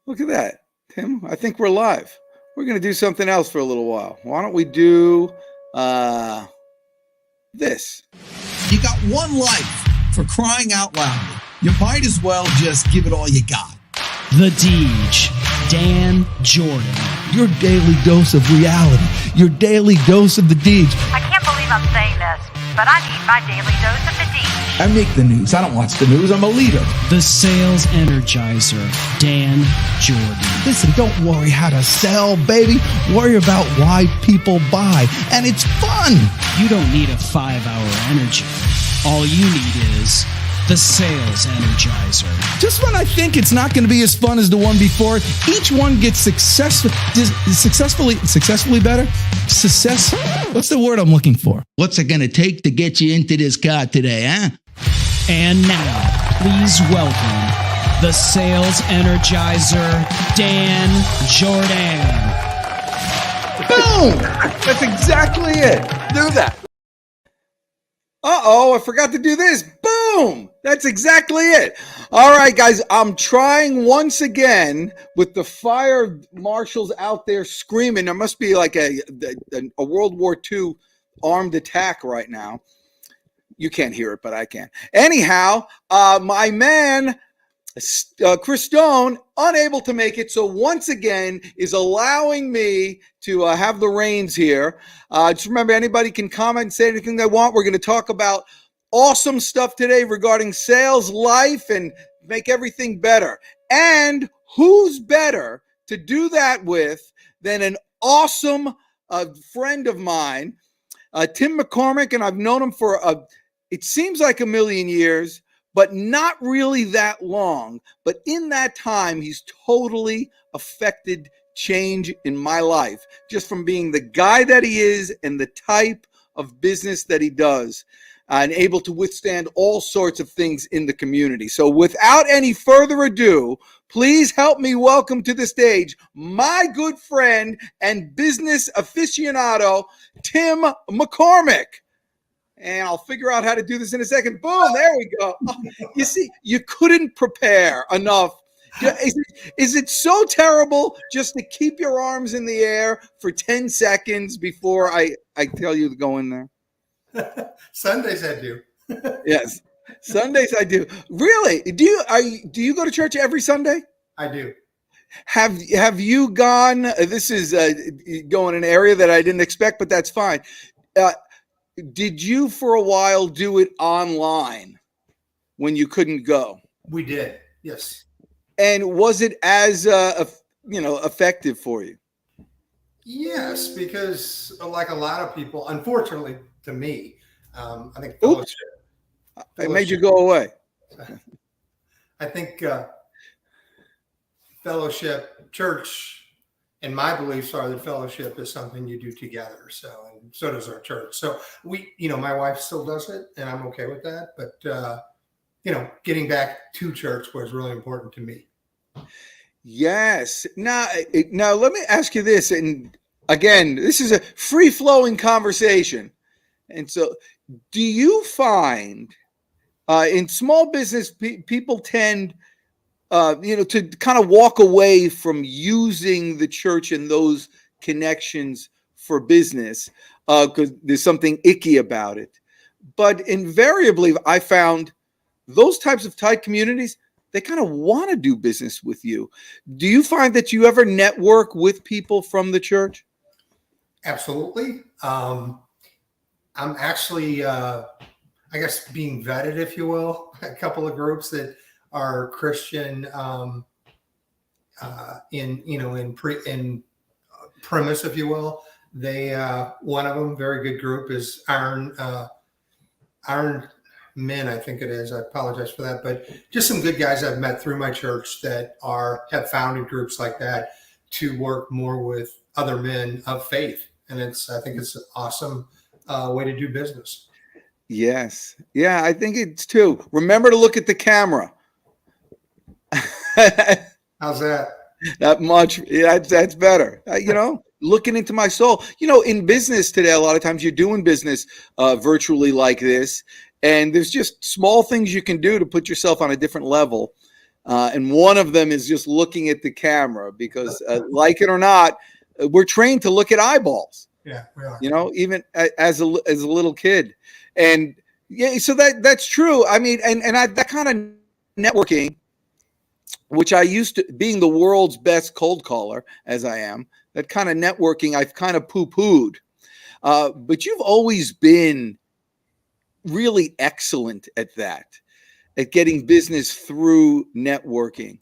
Look at that, Tim. I think we're live. We're going to do something else for a little while. Why don't we do this? You got one life, for crying out loud. You might as well just give it all you got. The Deej, Dan Jordan. Your daily dose of reality. Your daily dose of the Deej. I can't believe I'm saying this, but I need my daily dose of the Deej. I make the news. I don't watch the news. I'm a leader. The Sales Energizer, Dan Jordan. Listen, don't worry how to sell, baby. Worry about why people buy. And it's fun. You don't need a 5-hour energy. All you need is the Sales Energizer. Just when I think it's not going to be as fun as the one before, each one gets successfully better. What's the word I'm looking for? What's it going to take to get you into this car today, huh? And now, please welcome the Sales Energizer, Dan Jordan. Boom! That's exactly it. Do that. Uh-oh, I forgot to do this. Boom! That's exactly it. All right, guys, I'm trying once again with the fire marshals out there screaming. There must be like a World War II armed attack right now. You can't hear it, but I can. Anyhow, my man, Chris Stone, unable to make it, so once again is allowing me to have the reins here. Just remember, anybody can comment and say anything they want. We're going to talk about awesome stuff today regarding sales, life, and make everything better. And who's better to do that with than an awesome friend of mine, Tim McCormick, and I've known him for it seems like a million years, but not really that long. But in that time, he's totally affected change in my life, just from being the guy that he is and the type of business that he does, and able to withstand all sorts of things in the community. So without any further ado, please help me welcome to the stage my good friend and business aficionado, Tim McCormick. And I'll figure out how to do this in a second. Boom, there we go. You see, you couldn't prepare enough. Is it so terrible just to keep your arms in the air for 10 seconds before I tell you to go in there? Sundays I do. Yes, Sundays I do. Really? Do you go to church every Sunday? I do. Have you gone? This is going in an area that I didn't expect, but that's fine. Did you for a while do it online when you couldn't go? We did, yes. And was it as effective for you? Yes, because like a lot of people, unfortunately to me, I think fellowship. It made you go away. I think fellowship, church, and my beliefs are that fellowship is something you do together. So, and so does our church. So we, my wife still does it, and I'm okay with that. But getting back to church was really important to me. Yes. Now let me ask you this. And again, this is a free-flowing conversation. And so, do you find in small business people tend to kind of walk away from using the church and those connections for business because there's something icky about it. But invariably, I found those types of tight communities, they kind of want to do business with you. Do you find that you ever network with people from the church? Absolutely. I'm actually, I guess, being vetted, if you will, a couple of groups that are Christian in premise, if you will. They one of them, very good group, is Iron Men, I think it is. I apologize for that, but just some good guys I've met through my church that have founded groups like that to work more with other men of faith, and I think it's an awesome way to do business. Yes, yeah, I think it's too. Remember to look at the camera. How's that? That much. Yeah, that's better. Looking into my soul. In business today, a lot of times you're doing business virtually like this, and there's just small things you can do to put yourself on a different level. And one of them is just looking at the camera because, like it or not, we're trained to look at eyeballs. Yeah, we are. You know, even as a little kid, and yeah, so that's true. I mean, and that kind of networking, which I used to, being the world's best cold caller as I am, that kind of networking I've kind of poo-pooed. But you've always been really excellent at that, at getting business through networking.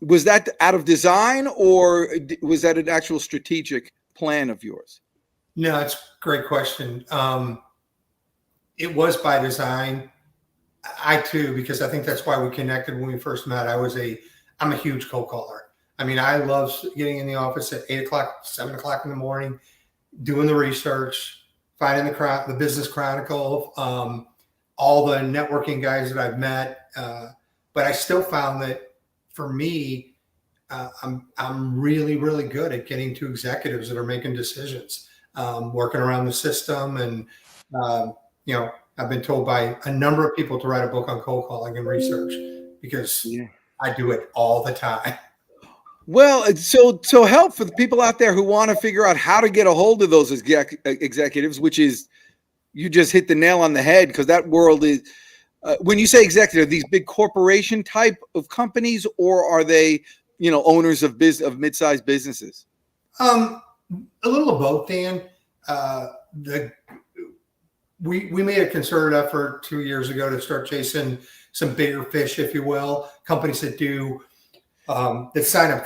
Was that out of design, or was that an actual strategic plan of yours? No, it's a great question. It was by design. I too, because I think that's why we connected when we first met. I'm a huge cold caller. I mean, I love getting in the office at 8 o'clock, 7 o'clock in the morning, doing the research, finding the Business Chronicle, all the networking guys that I've met. But I still found that for me, I'm really, really good at getting to executives that are making decisions, working around the system. And, you know, I've been told by a number of people to write a book on cold calling and research because I do it all the time. Well, so help for the people out there who want to figure out how to get a hold of those executives, which is, you just hit the nail on the head, because that world is, when you say executive, these big corporation type of companies, or are they, you know, owners of mid-sized businesses? A little of both, Dan. We made a concerted effort 2 years ago to start chasing some bigger fish, if you will, companies that do that sign up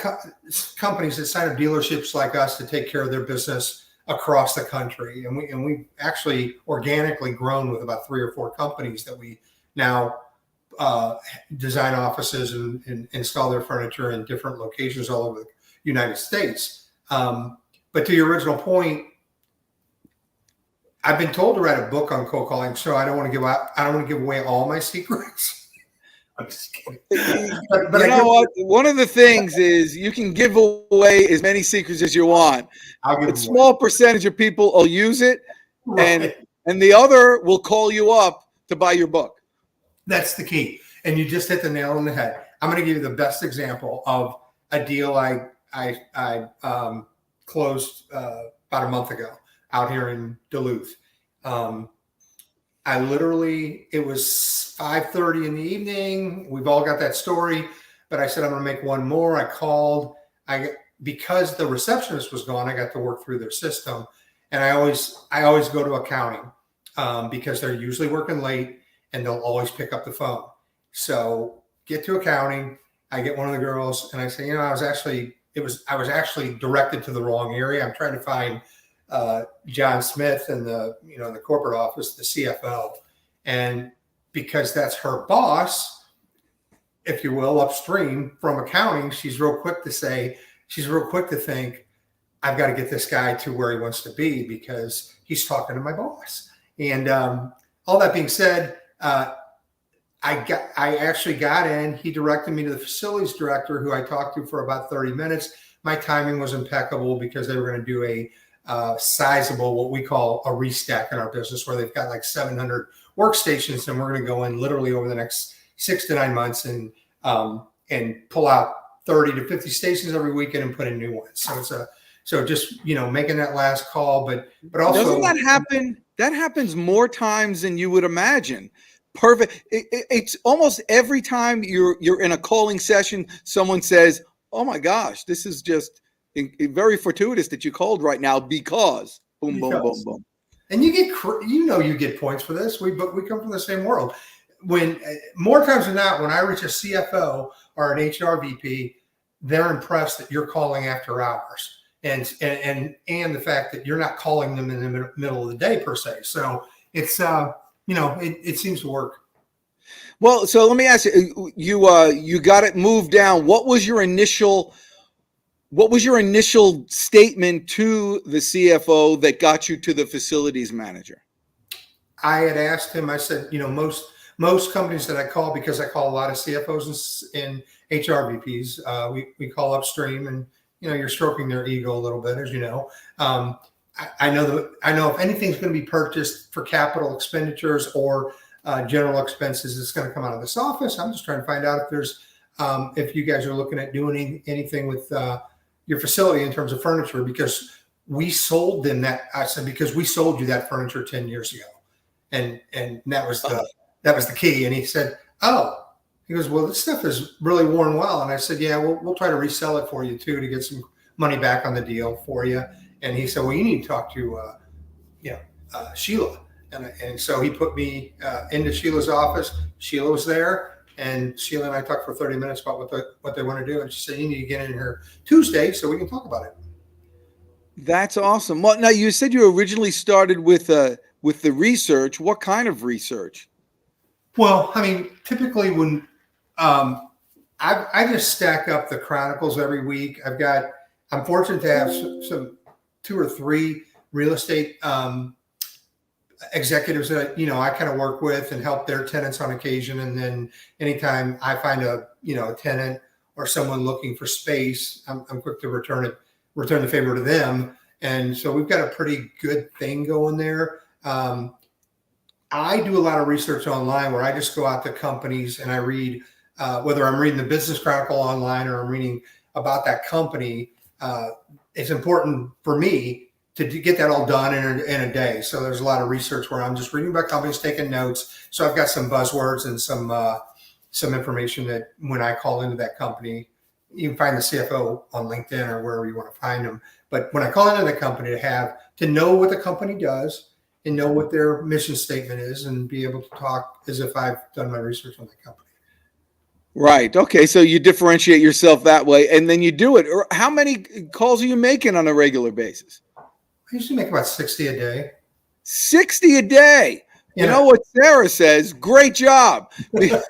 companies that sign up dealerships like us to take care of their business across the country, and we've actually organically grown with about 3 or 4 companies that we now design offices and install their furniture in different locations all over the United States. But to your original point, I've been told to write a book on cold calling, so I don't want to give away all my secrets. I'm just kidding. But you know what? One of the things is you can give away as many secrets as you want. A small percentage of people will use it, right, and the other will call you up to buy your book. That's the key. And you just hit the nail on the head. I'm going to give you the best example of a deal I closed about a month ago out here in Duluth. It was 5:30 in the evening. We've all got that story, but I said, I'm going to make one more. I called, because the receptionist was gone, I got to work through their system. And I always go to accounting because they're usually working late and they'll always pick up the phone. So get to accounting. I get one of the girls and I say, I was actually directed to the wrong area. I'm trying to find John Smith in the corporate office, the CFO. And because that's her boss, if you will, upstream from accounting, she's real quick to think, I've got to get this guy to where he wants to be because he's talking to my boss. And all that being said, I actually got in. He directed me to the facilities director, who I talked to for about 30 minutes. My timing was impeccable because they were going to do a sizable, what we call a restack in our business, where they've got like 700 workstations, and we're going to go in literally over the next 6 to 9 months and pull out 30 to 50 stations every weekend and put in new ones. So just making that last call, but also, doesn't that happen? That happens more times than you would imagine. Perfect. It's almost every time you're in a calling session, someone says, "Oh my gosh, this is just very fortuitous that you called right now because boom, boom, boom, boom." And you get points for this. We come from the same world. When more times than not, when I reach a CFO or an HR VP, they're impressed that you're calling after hours, and the fact that you're not calling them in the middle of the day per se. So it's it seems to work. Well, so let me ask you: you got it moved down. What was your initial statement to the CFO that got you to the facilities manager? I had asked him, I said, most companies that I call, because I call a lot of CFOs and HR VPs, we call upstream, and you're stroking their ego a little bit, as you know. I know if anything's going to be purchased for capital expenditures or general expenses that's going to come out of this office. I'm just trying to find out if there's if you guys are looking at doing anything with your facility in terms of furniture, because we sold them that. I said, because we sold you that furniture 10 years ago. And that was the key. And he said, oh, he goes, well, this stuff is really worn well. And I said, yeah, we'll try to resell it for you too, to get some money back on the deal for you. And he said, well, you need to talk to, Sheila. And so he put me into Sheila's office. Sheila was there, and Sheila and I talked for 30 minutes about what they want to do. And she said, you need to get in here Tuesday so we can talk about it. That's awesome. Well, now you said you originally started with the research. What kind of research? Well, I mean, typically when I just stack up the chronicles every week. I'm fortunate to have some 2 or 3 real estate executives that I kind of work with and help their tenants on occasion. And then anytime I find a tenant or someone looking for space, I'm quick to return the favor to them. And so we've got a pretty good thing going there. I do a lot of research online where I just go out to companies and I read, whether I'm reading the Business Chronicle online or I'm reading about that company. It's important for me to get that all done in a day. So there's a lot of research where I'm just reading about companies, taking notes. So I've got some buzzwords and some information that when I call into that company, you can find the CFO on LinkedIn or wherever you want to find them. But when I call into the company, to know what the company does and know what their mission statement is and be able to talk as if I've done my research on the company. Right. Okay. So you differentiate yourself that way, and then you do it. Or how many calls are you making on a regular basis? I usually make about 60 a day. 60 a day. Yeah. You know what Sarah says? Great job. Yeah,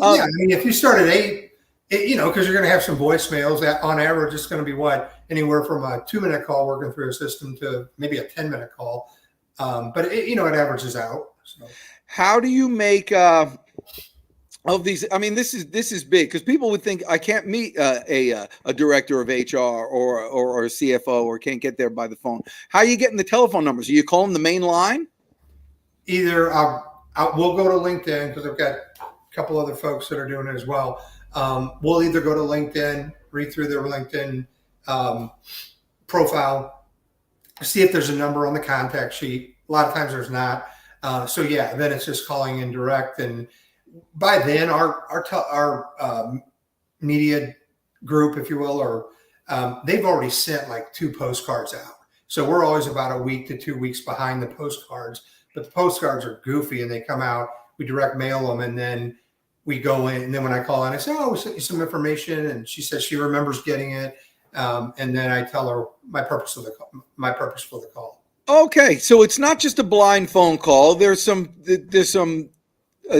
I mean, if you start at 8, because you're going to have some voicemails. On average, it's going to be anywhere from a 2-minute call working through a system to maybe a 10-minute call. But it averages out. So. How do you make of these? I mean, this is big because people would think I can't meet a director of HR or a CFO or can't get there by the phone. How are you getting the telephone numbers? Are you calling the main line? Either we'll go to LinkedIn because I've got a couple other folks that are doing it as well. We'll either go to LinkedIn, read through their LinkedIn profile, see if there's a number on the contact sheet. A lot of times there's not. Then it's just calling in direct. And by then our media group, if you will, or they've already sent like 2 postcards out. So we're always about a week to 2 weeks behind the postcards, but the postcards are goofy and they come out, we direct mail them, and then we go in, and then when I call in, I say, oh, we sent you some information. And she says she remembers getting it. And then I tell her my purpose for the call. Okay. So it's not just a blind phone call. There's some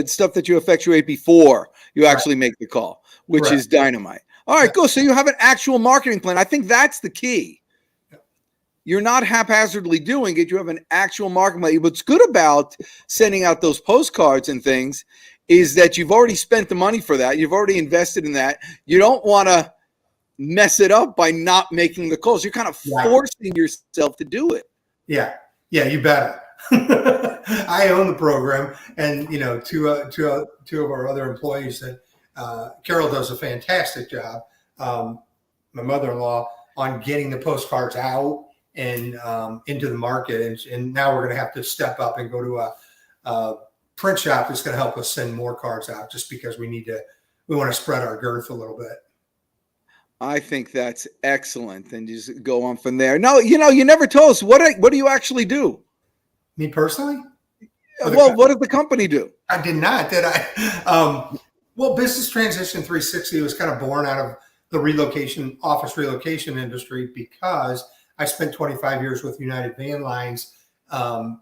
stuff that you effectuate before you actually make the call, which is dynamite. All right, go. So you have an actual marketing plan. I think that's the key. You're not haphazardly doing it. You have an actual marketing plan. What's good about sending out those postcards and things is that you've already spent the money for that. You've already invested in that. You don't want to mess it up by not making the calls. You're kind of forcing yourself to do it. Yeah, you better. I own the program, and two of our other employees that Carol does a fantastic job. My mother-in-law on getting the postcards out and into the market, and now we're going to have to step up and go to a print shop that's going to help us send more cards out, just because we want to spread our girth a little bit. I think that's excellent, and just go on from there. No, you never told us what do you actually do? Me personally? Well, what did the company do? I did not, did I? Business Transition 360 was kind of born out of the office relocation industry, because I spent 25 years with United Van Lines, building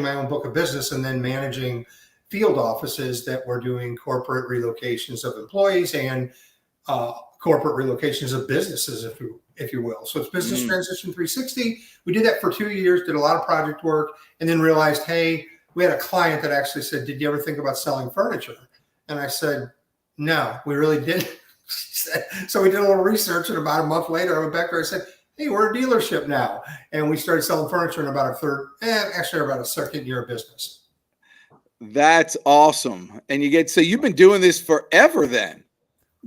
my own book of business, and then managing field offices that were doing corporate relocations of employees and corporate relocations of businesses, if you will. So it's Business Transition 360. We did that for 2 years, did a lot of project work, and then realized, hey, we had a client that actually said, did you ever think about selling furniture? And I said, no, we really didn't. So we did a little research, and about a month later, I went back there and said, hey, we're a dealership now. And we started selling furniture in about about a second year of business. That's awesome. And so you've been doing this forever then.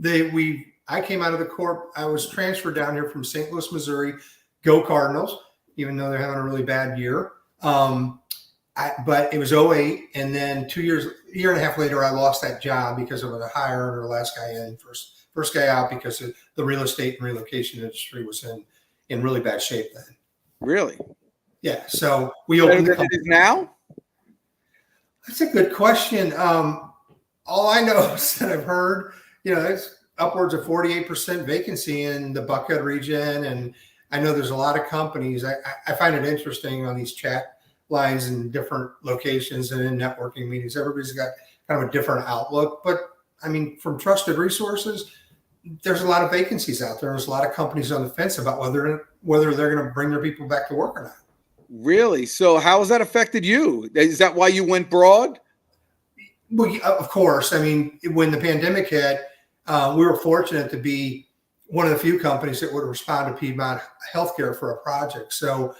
I came out of the corp. I was transferred down here from St. Louis, Missouri. Go Cardinals, even though they're having a really bad year. But it was 2008, and then year and a half later, I lost that job because of a high earner, last guy in, first guy out, because the real estate and relocation industry was in really bad shape then. Really? Yeah. So we opened the company. It is now? That's a good question. All I know is that I've heard, it's upwards of 48% vacancy in the Buckhead region, and I know there's a lot of companies. I find it interesting on these chat lines in different locations and in networking meetings. Everybody's got kind of a different outlook, but I mean, from trusted resources, there's a lot of vacancies out there. There's a lot of companies on the fence about whether they're going to bring their people back to work or not. Really? So how has that affected you? Is that why you went broad? Well, of course. I mean, when the pandemic hit, we were fortunate to be one of the few companies that would respond to Piedmont Healthcare for a project. So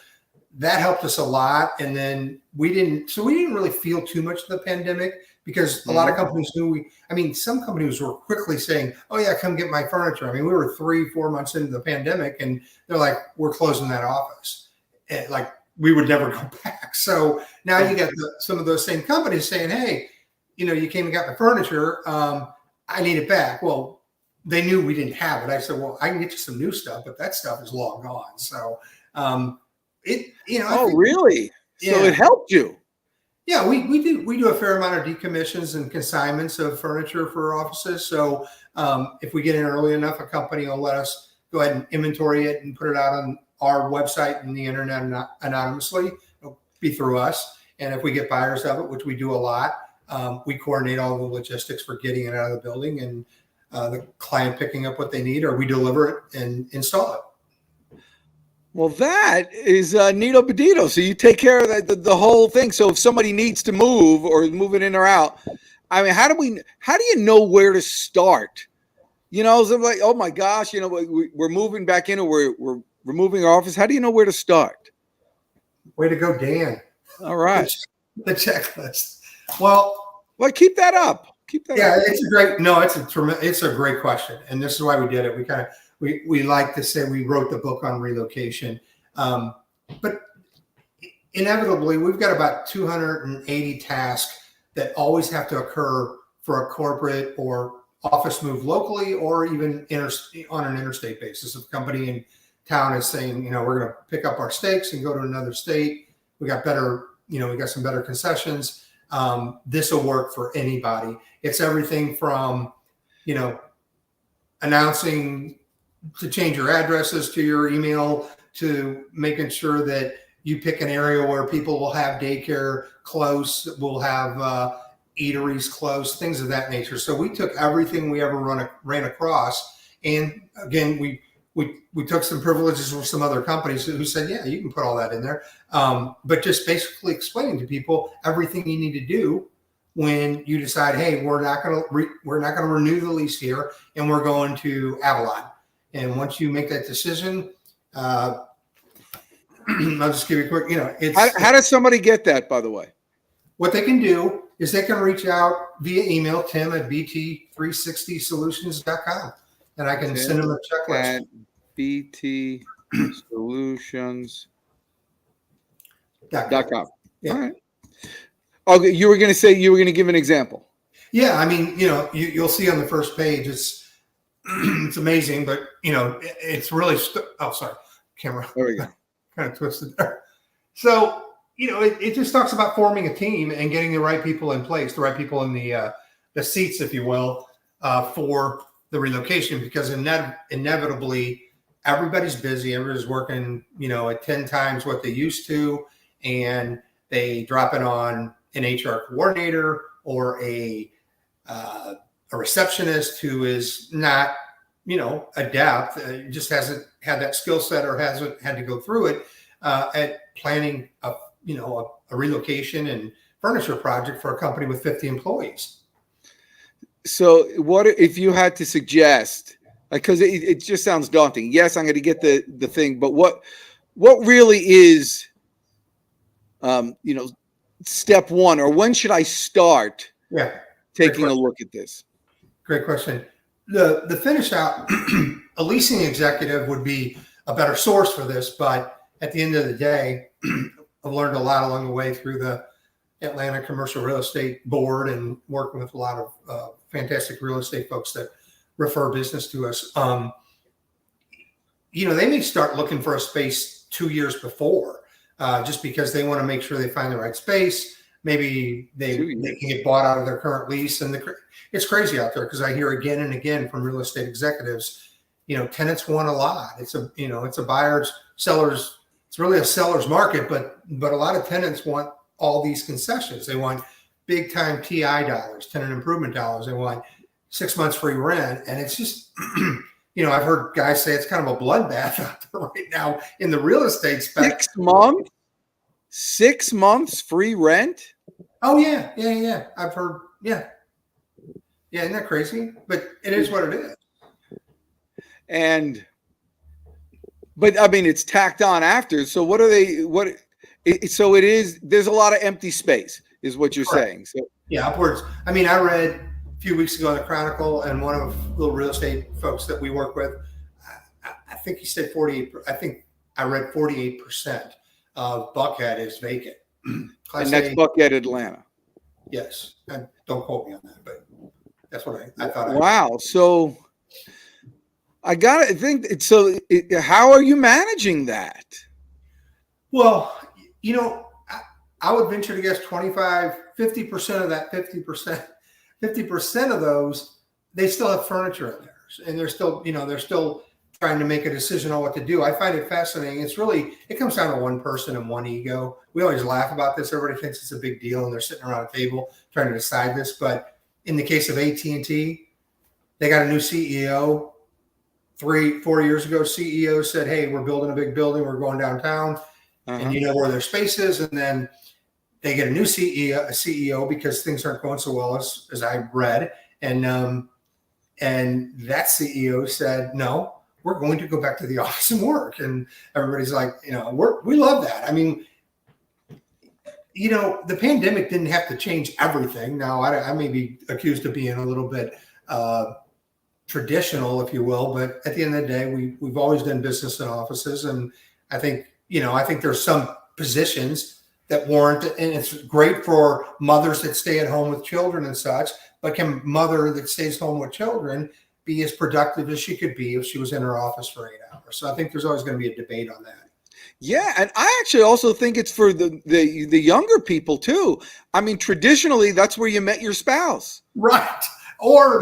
that helped us a lot. And then we didn't really feel too much of the pandemic, because a lot of companies knew some companies were quickly saying, oh yeah, come get my furniture. I mean, we were 3-4 months into the pandemic and they're like, we're closing that office. And we would never go back. So now you got some of those same companies saying, hey, you came and got my furniture. I need it back. Well, they knew we didn't have it. I said, well, I can get you some new stuff, but that stuff is long gone. So really? Yeah. So it helped you. Yeah, we do a fair amount of decommissions and consignments of furniture for offices. So if we get in early enough, a company will let us go ahead and inventory it and put it out on our website and the internet anonymously. It'll be through us. And if we get buyers of it, which we do a lot, we coordinate all the logistics for getting it out of the building and the client picking up what they need, or we deliver it and install it. Well, that is Nito Bedito. So you take care of the whole thing. So if somebody needs to move or move it in or out, I mean, how do you know where to start? So I'm like, oh my gosh, we're moving back in, or we're removing our office. How do you know where to start? Way to go, Dan. All right. The checklist. Well, keep that up. Yeah, it's a great question. And this is why we did it. We like to say we wrote the book on relocation. But inevitably, we've got about 280 tasks that always have to occur for a corporate or office move locally, or even on an interstate basis. If a company in town is saying, we're going to pick up our stakes and go to another state, we got some better concessions. This will work for anybody. It's everything from, announcing to change your addresses to your email, to making sure that you pick an area where people will have daycare close, will have eateries close, things of that nature. So we took everything we ever ran across, and again, we took some privileges from some other companies who said, yeah, you can put all that in there. But just basically explaining to people everything you need to do when you decide, hey, we're not going to renew the lease here, and we're going to Avalon. And once you make that decision, I'll just give you a quick, how does somebody get that, by the way? What they can do is they can reach out via email, tim@bt360solutions.com, and I can send them a checklist. At btsolutions.com. Yeah. All right. Okay, you were going to say you were going to give an example. Yeah, I mean, you'll see on the first page, it's amazing, but it's really. Sorry, camera. There we go. Kind of twisted there. So it just talks about forming a team and getting the right people in place, the right people in the seats, if you will, for the relocation, because inevitably everybody's busy. Everybody's working, at 10 times what they used to, and they drop it on an HR coordinator or a receptionist who is not, adept, just hasn't had that skill set or hasn't had to go through it at planning a relocation and furniture project for a company with 50 employees. So what if you had to suggest Like, because it just sounds daunting. Yes, I'm going to get the thing, but what really is, step one, or when should I start taking a look at this? Great question. The finish out, a leasing executive would be a better source for this, but at the end of the day, I've learned a lot along the way through the Atlanta Commercial Real Estate Board and working with a lot of fantastic real estate folks that refer business to us. They may start looking for a space 2 years before, just because they want to make sure they find the right space. Maybe they can get bought out of their current lease. And it's crazy out there because I hear again and again from real estate executives, tenants want a lot. It's a buyer's, seller's, it's really a seller's market, but a lot of tenants want all these concessions. They want big time TI dollars, tenant improvement dollars. They want 6 months free rent. And it's just, I've heard guys say it's kind of a bloodbath out there right now in the real estate space. 6 months? 6 months free rent? Oh yeah. I've heard, yeah. Isn't that crazy? But it is what it is. But I mean, it's tacked on after. So what are they? So it is. There's a lot of empty space, is what you're saying. So yeah, upwards. I mean, I read a few weeks ago in the Chronicle, and one of the real estate folks that we work with, I think he said 48. I think I read 48% of Buckhead is vacant. And that's Buckhead, Atlanta. Yes, and don't quote me on that, but that's what I thought. Wow. So I got to think. So how are you managing that? Well, I would venture to guess 50% of that 50% of those, they still have furniture in there, and they're still trying to make a decision on what to do. I find it fascinating. It comes down to one person and one ego. We always laugh about this. Everybody thinks it's a big deal, and they're sitting around a table trying to decide this. But in the case of AT&T, they got a new CEO. 3-4 years ago, CEO said, "Hey, we're building a big building. We're going downtown, and you know where their space is." And then they get a new CEO because things aren't going so well as I read, and that CEO said, "No, we're going to go back to the office and work." And everybody's like, we love that. I mean, the pandemic didn't have to change everything. Now, I may be accused of being a little bit traditional, if you will, but at the end of the day, we've always done business in offices, and I think there's some positions that warrant, and it's great for mothers that stay at home with children and such. But can mother that stays home with children be as productive as she could be if she was in her office for 8 hours? So I think there's always going to be a debate on that. Yeah, and I actually also think it's for the younger people too. I mean, traditionally, that's where you met your spouse, right? Or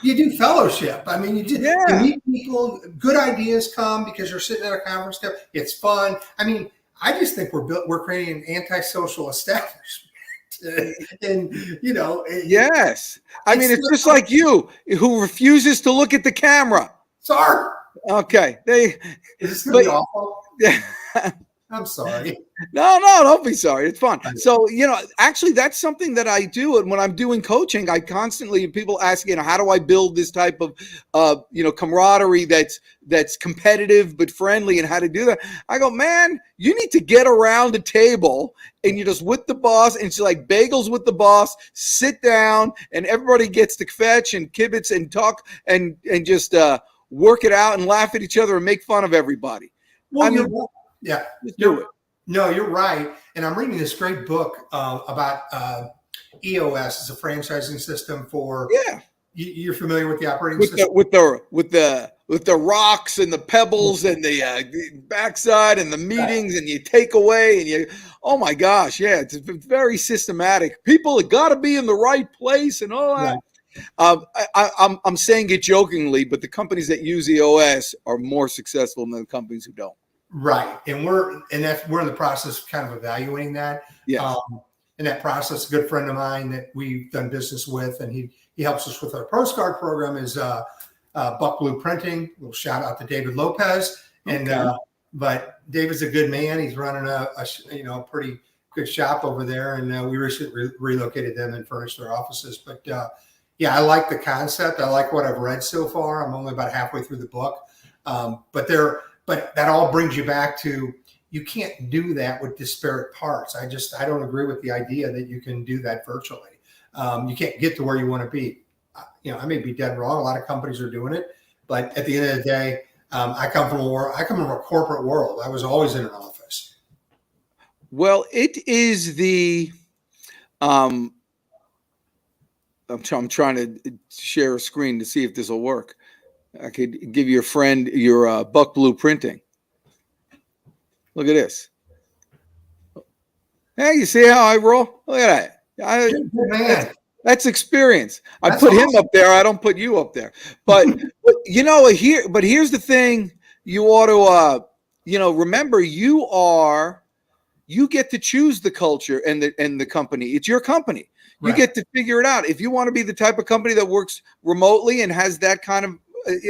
you do fellowship. I mean, you meet people. Good ideas come because you're sitting at a conference table. It's fun. I mean, I just think we're creating an antisocial establishment, and yes. I mean, it's just like you who refuses to look at the camera. Sorry. Okay. Is this going to be awful? Yeah. I'm sorry. No, don't be sorry. It's fun. So, actually that's something that I do. And when I'm doing coaching, I constantly, people ask, how do I build this type of, camaraderie that's competitive but friendly, and how to do that? I go, man, you need to get around a table and you just with the boss, and it's like bagels with the boss, sit down, and everybody gets to fetch and kibitz and talk and just work it out and laugh at each other and make fun of everybody. Well, just do it. No, you're right. And I'm reading this great book about EOS. It's a franchising system for. Yeah. You're familiar with the operating system with the rocks and the pebbles and the backside and the meetings, and you take away and you. Oh my gosh! Yeah, it's very systematic. People have got to be in the right place and all that. Right. I'm saying it jokingly, but the companies that use EOS are more successful than the companies who don't. Right. And we're in the process of kind of evaluating that. Yeah. In that process, a good friend of mine that we've done business with, and he helps us with our postcard program, is Buck Blue Printing. A little shout out to David Lopez. And but David's a good man. He's running a pretty good shop over there, and we recently relocated them and furnished their offices. But yeah, I like the concept. I like what I've read so far. I'm only about halfway through the book. But that all brings you back to, you can't do that with disparate parts. I don't agree with the idea that you can do that virtually. You can't get to where you want to be. I may be dead wrong. A lot of companies are doing it, but at the end of the day, I come from a corporate world. I was always in an office. Well, it is the I'm trying to share a screen to see if this will work. I could give your friend your Buck Blue Printing. Look at this. Hey, you see how I roll? Look at that. Man, That's experience. I That's put him awesome. up there. I don't put you up there. But here's the thing. You ought to remember, you get to choose the culture and the company. It's your company. You Right. get to figure it out. If you want to be the type of company that works remotely and has that kind of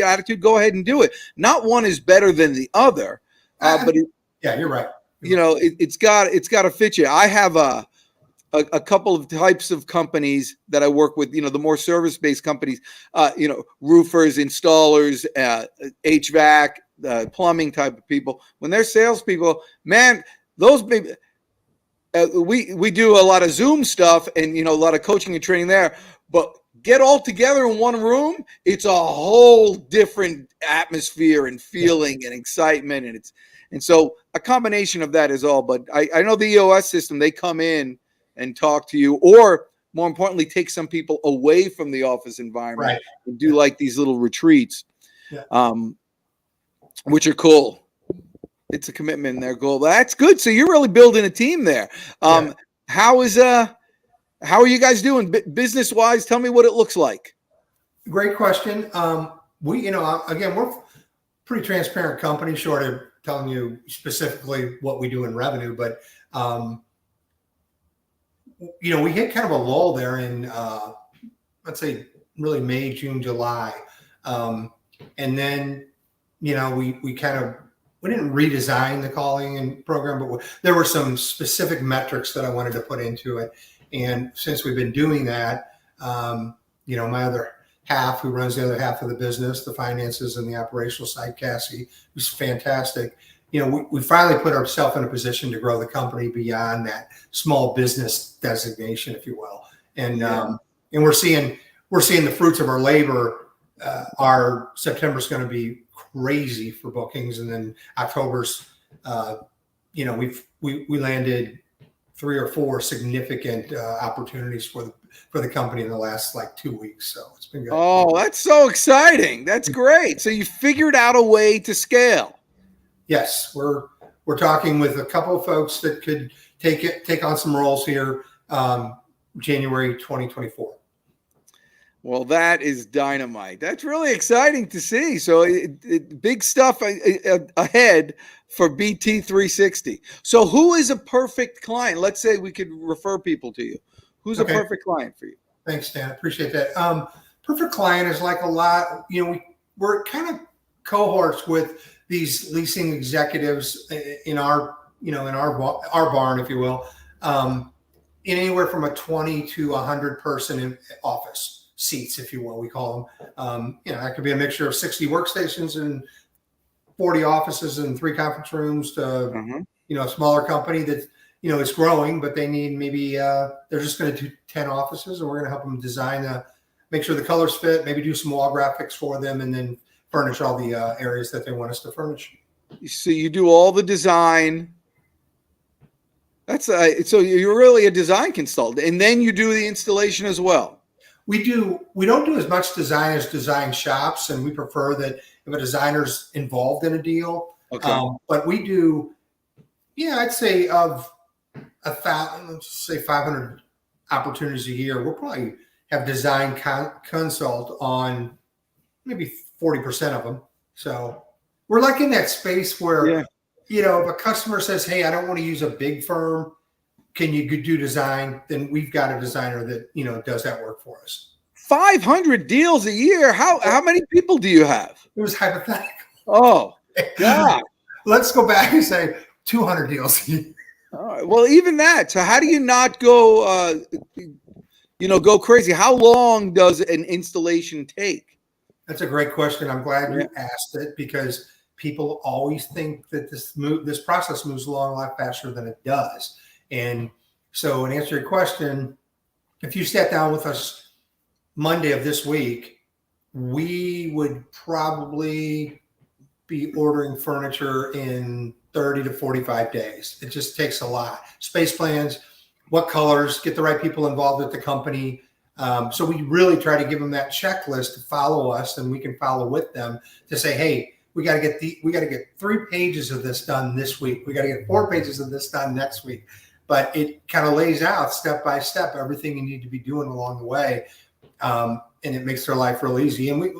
attitude, go ahead and do it. Not one is better than the other, but Yeah, you're right. it's got to fit you. I have a couple of types of companies that I work with, the more service-based companies, roofers, installers, HVAC, plumbing type of people. When they're salespeople, man, those big, we do a lot of Zoom stuff and, a lot of coaching and training there, but get all together in one room, it's a whole different atmosphere and feeling and excitement. And so a combination of that is all, but I know the EOS system, they come in and talk to you, or more importantly, take some people away from the office environment, Right. and do like these little retreats, Yeah. which are cool. It's a commitment and their goal. That's good. So you're really building a team there. Yeah. How are you guys doing business wise? Tell me what it looks like. Great question. We're a pretty transparent company, short of telling you specifically what we do in revenue, but we hit kind of a lull there in, let's say, really May, June, July. And then, we didn't redesign the calling and program, but there were some specific metrics that I wanted to put into it. And since we've been doing that, my other half, who runs the other half of the business, the finances and the operational side, Cassie, who's fantastic. We finally put ourselves in a position to grow the company beyond that small business designation, if you will. And and we're seeing the fruits of our labor. Our September's going to be crazy for bookings, and then October's, we landed 3 or 4 significant opportunities for the company in the last 2 weeks. So it's been good. Oh, that's so exciting. That's great. So you figured out a way to scale. Yes, we're talking with a couple of folks that could take on some roles here, January 2024. Well, that is dynamite. That's really exciting to see. So big stuff ahead for BT360. So who is a perfect client? Let's say we could refer people to you. Who's a perfect client for you? Thanks, Dan. Appreciate that. Perfect client is like a lot, we're kind of cohorts with these leasing executives in our barn, if you will, in anywhere from a 20 to 100 person in office seats, if you will, we call them. That could be a mixture of 60 workstations and 40 offices and 3 conference rooms to, a smaller company that, is growing, but they need maybe, they're just going to do 10 offices, and we're going to help them design, make sure the colors fit, maybe do some wall graphics for them, and then furnish all the areas that they want us to furnish. So you do all the design. That's so you're really a design consultant, and then you do the installation as well. We don't do as much design as design shops, and we prefer that if a designer's involved in a deal. Okay. But we do, I'd say of 500 opportunities a year, we'll probably have design consult on maybe 40% of them. So we're like in that space where, if a customer says, "Hey, I don't want to use a big firm, can you do design?" Then we've got a designer that, does that work for us. 500 deals a year. How many people do you have? It was hypothetical. Oh, God. Let's go back and say 200 deals a year. All right. Well, even that. So how do you not go go crazy. How long does an installation take? That's a great question. I'm glad you asked it, because people always think that this process moves along a lot faster than it does. And so, in answer to your question, if you sat down with us Monday of this week, we would probably be ordering furniture in 30 to 45 days. It just takes a lot. Space plans, what colors, get the right people involved at the company. So we really try to give them that checklist to follow us, and we can follow with them to say, hey, we got to get 3 pages of this done this week. We got to get 4 pages of this done next week. But it kind of lays out step by step everything you need to be doing along the way, and it makes their life real easy. And we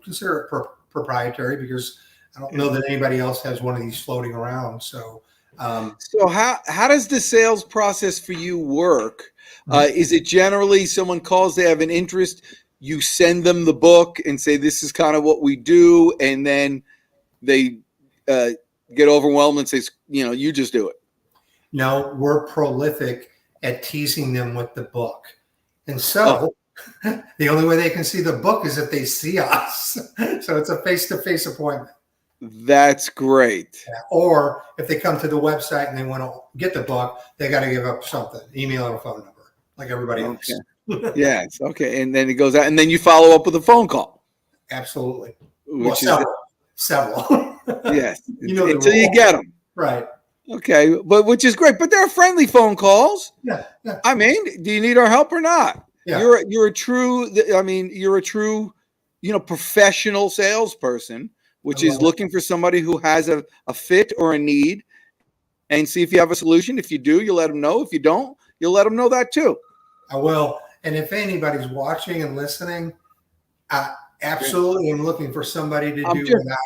consider it proprietary, because I don't know that anybody else has one of these floating around. So, so how does the sales process for you work? Is it generally someone calls, they have an interest, you send them the book and say, this is kind of what we do, and then they get overwhelmed and say, you just do it? No, we're prolific at teasing them with the book. And so the only way they can see the book is if they see us. So it's a face-to-face appointment. That's great. Yeah. Or if they come to the website and they want to get the book, they got to give up something, email and a phone number, like everybody else. Yes. Okay. And then it goes out, and then you follow up with a phone call. Absolutely. Which several. Yes. Until you get them. Right. Okay. But which is great. But there are friendly phone calls. Yeah. I mean, do you need our help or not? Yeah. You're a true, professional salesperson, which is looking for somebody who has a fit or a need, and see if you have a solution. If you do, you let them know. If you don't, you'll let them know that too. I will. And if anybody's watching and listening, I absolutely am looking for somebody to do that.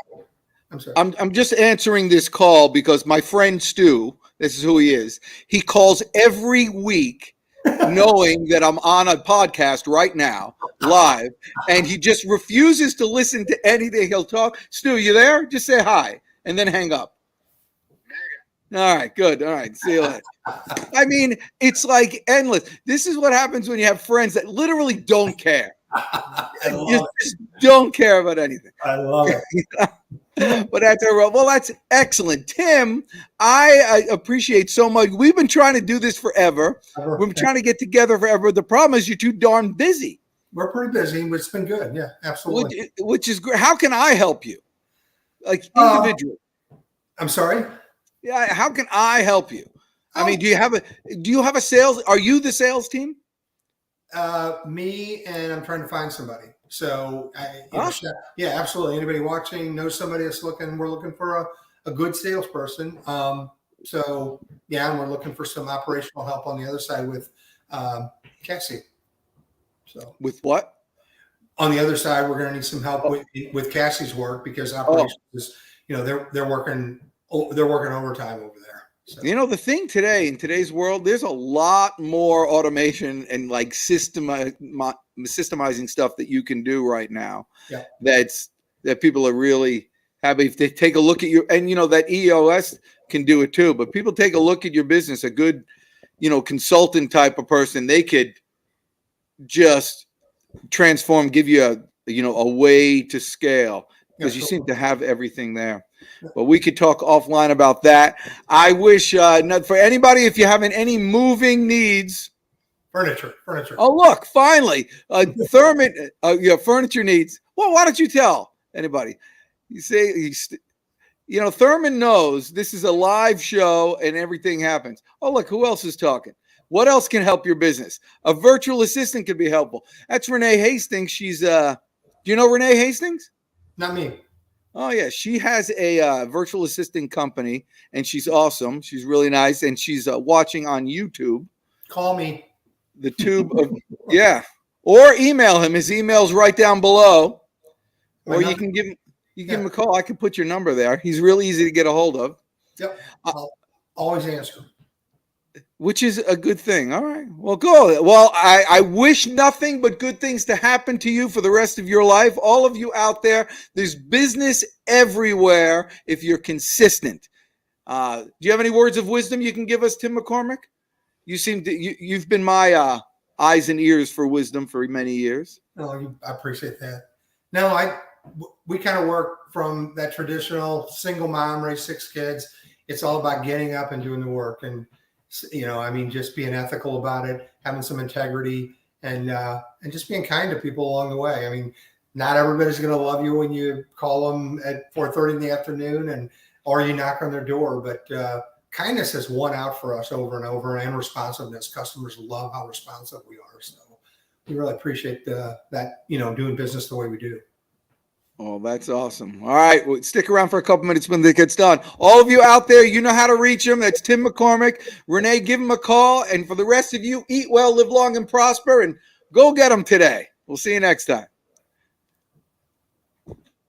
I'm sorry. I'm just answering this call because my friend Stu, this is who he is. He calls every week knowing that I'm on a podcast right now, live, and he just refuses to listen to anything. He'll talk. Stu, you there? Just say hi and then hang up. All right, good. All right, see you later. I mean, it's like endless. This is what happens when you have friends that literally don't care. Just don't care about anything. I love it. But that's excellent. Tim, I appreciate so much. We've been trying to do this forever. We've been trying to get together forever. The problem is you're too darn busy. We're pretty busy, but it's been good. Yeah, absolutely. Which is great. How can I help you? Like individually. I'm sorry? Yeah, how can I help you? I mean, do you have a sales? Are you the sales team? Me, and I'm trying to find somebody. So, yeah, absolutely. Anybody watching knows somebody that's looking. We're looking for a good salesperson. So, yeah, and we're looking for some operational help on the other side with Cassie. So, with what? On the other side, we're going to need some help with Cassie's work, because operations is, they're working overtime over there. So. The thing today, in today's world, there's a lot more automation and like systemizing stuff that you can do right now. Yeah. That people are really happy if they take a look at your, and that EOS can do it too. But people take a look at your business, a good, consultant type of person, they could just transform, give you a way to scale, because you seem to have everything there. But we could talk offline about that. I wish for anybody, if you have any moving needs, furniture. Oh, look, finally, Thurman, your furniture needs. Well, why don't you tell anybody? You say, Thurman knows this is a live show and everything happens. Oh, look, who else is talking? What else can help your business? A virtual assistant could be helpful. That's Renee Hastings. She's, do you know Renee Hastings? Not me. Oh, yeah. She has a virtual assistant company, and she's awesome. She's really nice, and she's watching on YouTube. Call me. The tube of, yeah. Or email him. His email's right down below. Or you can give him a call. I can put your number there. He's real easy to get a hold of. Yep. I'll always answer. Which is a good thing. All right. Well, go. Well, I wish nothing but good things to happen to you for the rest of your life. All of you out there, there's business everywhere if you're consistent. Do you have any words of wisdom you can give us, Tim McCormick? You seem to, you've been my eyes and ears for wisdom for many years. No, I appreciate that. No, we kind of work from that traditional single mom, raised 6 kids. It's all about getting up and doing the work, and just being ethical about it, having some integrity, and just being kind to people along the way. I mean, not everybody's going to love you when you call them at 4:30 in the afternoon or you knock on their door, but kindness has won out for us over and over, and responsiveness. Customers love how responsive we are. So we really appreciate that, doing business the way we do. Oh, that's awesome. All right. Well, stick around for a couple minutes when it gets done. All of you out there, you know how to reach him. That's Tim McCormick. Renee, give him a call. And for the rest of you, eat well, live long, and prosper, and go get him today. We'll see you next time.